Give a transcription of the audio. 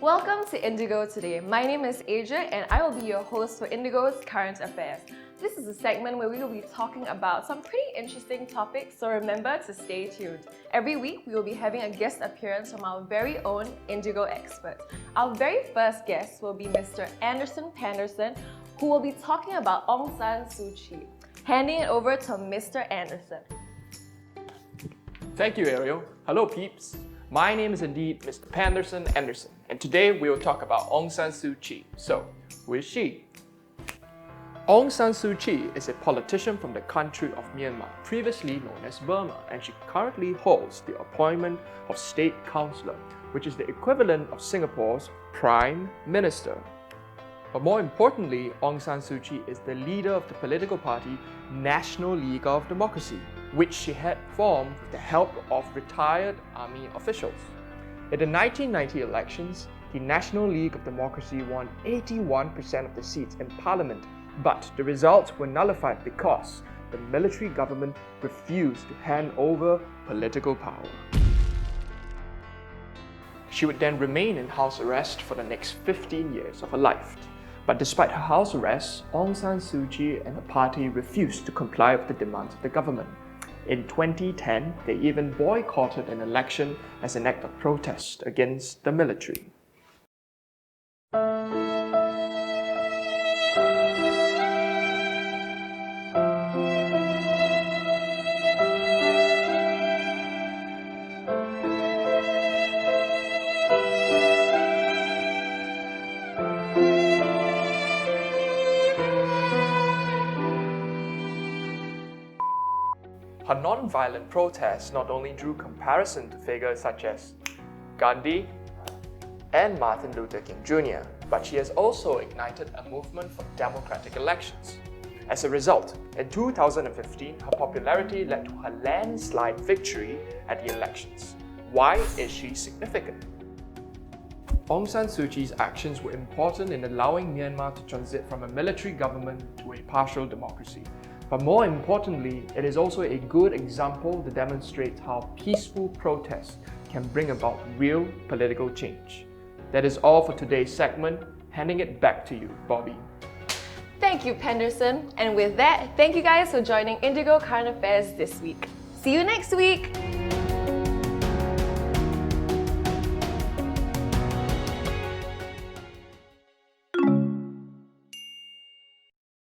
Welcome to Indigo today. My name is Adria and I will be your host for Indigo's Current Affairs. This is a segment where we will be talking about some pretty interesting topics, so remember to stay tuned. Every week, we will be having a guest appearance from our very own Indigo expert. Our very first guest will be Mr. Anderson Panderson, who will be talking about Aung San Suu Kyi. Handing it over to Mr. Anderson. Thank you, Ariel. Hello, peeps. My name is indeed Mr. Panderson Anderson, and today we will talk about Aung San Suu Kyi. So, who is she? Aung San Suu Kyi is a politician from the country of Myanmar, previously known as Burma, and she currently holds the appointment of State Councillor, which is the equivalent of Singapore's Prime Minister. But more importantly, Aung San Suu Kyi is the leader of the political party National League of Democracy, which she had formed with the help of retired army officials. In the 1990 elections, the National League of Democracy won 81% of the seats in parliament, but the results were nullified because the military government refused to hand over political power. She would then remain in house arrest for the next 15 years of her life. But despite her house arrest, Aung San Suu Kyi and her party refused to comply with the demands of the government. In 2010, they even boycotted an election as an act of protest against the military. Her non-violent protests not only drew comparison to figures such as Gandhi and Martin Luther King Jr., but she has also ignited a movement for democratic elections. As a result, in 2015, her popularity led to her landslide victory at the elections. Why is she significant? Aung San Suu Kyi's actions were important in allowing Myanmar to transit from a military government to a partial democracy. But more importantly, it is also a good example that demonstrates how peaceful protest can bring about real political change. That is all for today's segment. Handing it back to you, Bobby. Thank you, Panderson. And with that, thank you guys for joining Indigo Current Affairs this week. See you next week!